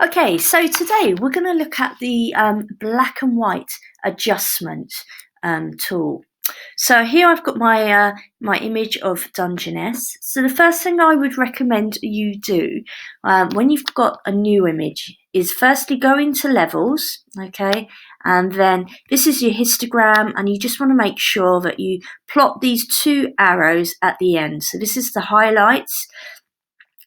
Okay, so today we're going to look at the black and white adjustment tool. So here I've got my my image of Dungeness. So the first thing I would recommend you do when you've got a new image is firstly go into levels, okay, and then this is your histogram, and you just want to make sure that you plot these two arrows at the end. So this is the highlights.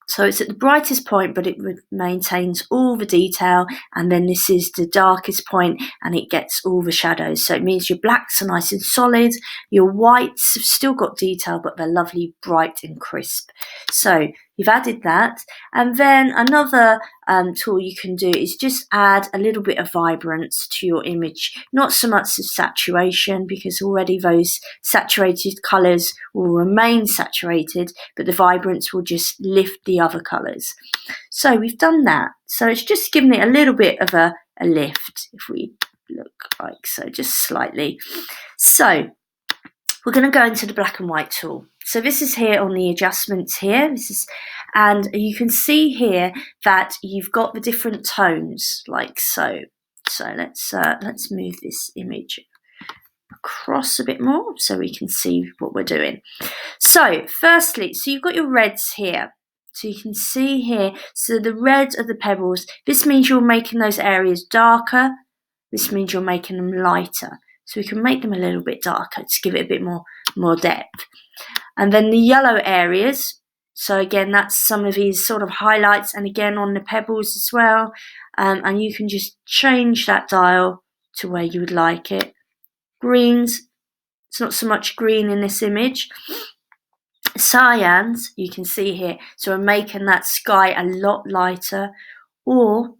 So it's at the brightest point, but it maintains all the detail, and then this is the darkest point, and it gets all the shadows. So it means your blacks are nice and solid, your whites have still got detail, but they're lovely, bright and crisp. So you've added that, and then another tool you can do is just add a little bit of vibrance to your image. Not so much as saturation, because already those saturated colours will remain saturated, but the vibrance will just lift the other colours. So we've done that. So it's just giving it a little bit of a lift, if we look like so, just slightly. So we're going to go into the black and white tool. So this is here on the adjustments here. And you can see here that you've got the different tones like so. So let's move this image across a bit more so we can see what we're doing. So firstly, so you've got your reds here. So you can see here, so the reds are the pebbles. This means you're making those areas darker. This means you're making them lighter. So we can make them a little bit darker to give it a bit more depth. And then the yellow areas, so again, that's some of these sort of highlights, and again on the pebbles as well. And you can just change that dial to where you would like it. Greens, it's not so much green in this image. Cyans, you can see here, so we're making that sky a lot lighter, or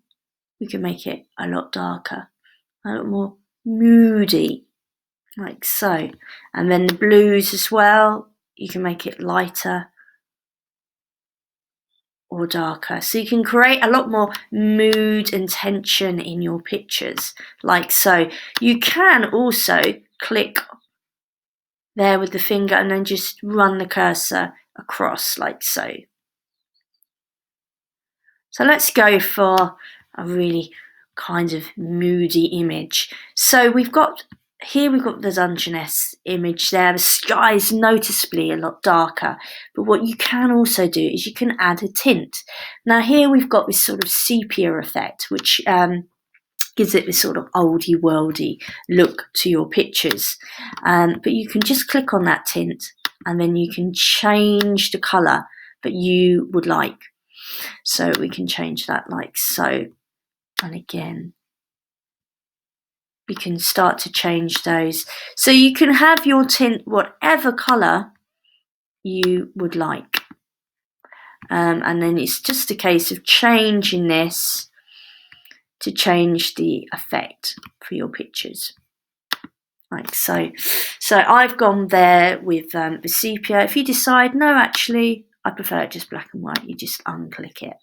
we can make it a lot darker, a lot more moody, like so. And then the blues as well, you can make it lighter or darker. So you can create a lot more mood and tension in your pictures, like so. You can also click there with the finger and then just run the cursor across like so. So let's go for a really kind of moody image. So we've got the Dungeness image there. The sky is noticeably a lot darker, but what you can also do is you can add a tint. Now here we've got this sort of sepia effect, which gives it this sort of oldie worldy look to your pictures. But you can just click on that tint, and then you can change the colour that you would like. So we can change that like so. And again, we can start to change those. So you can have your tint whatever colour you would like. And then it's just a case of changing this to change the effect for your pictures. Like so. So I've gone there with the sepia. If you decide, no, actually, I prefer it just black and white, you just unclick it.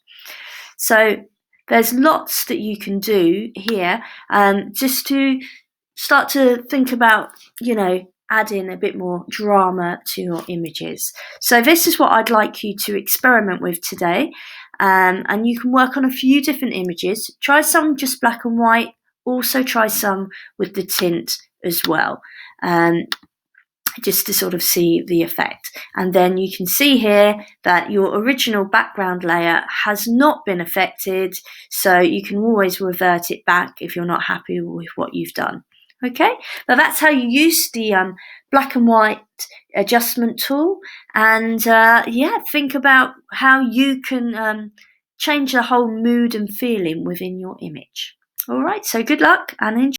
So there's lots that you can do here, just to start to think about, adding a bit more drama to your images. So this is what I'd like you to experiment with today. And you can work on a few different images. Try some just black and white. Also try some with the tint as well. Just to sort of see the effect. And then you can see here that your original background layer has not been affected, so you can always revert it back if you're not happy with what you've done. Okay, now that's how you use the black and white adjustment tool, and think about how you can change the whole mood and feeling within your image. All right, so good luck and enjoy.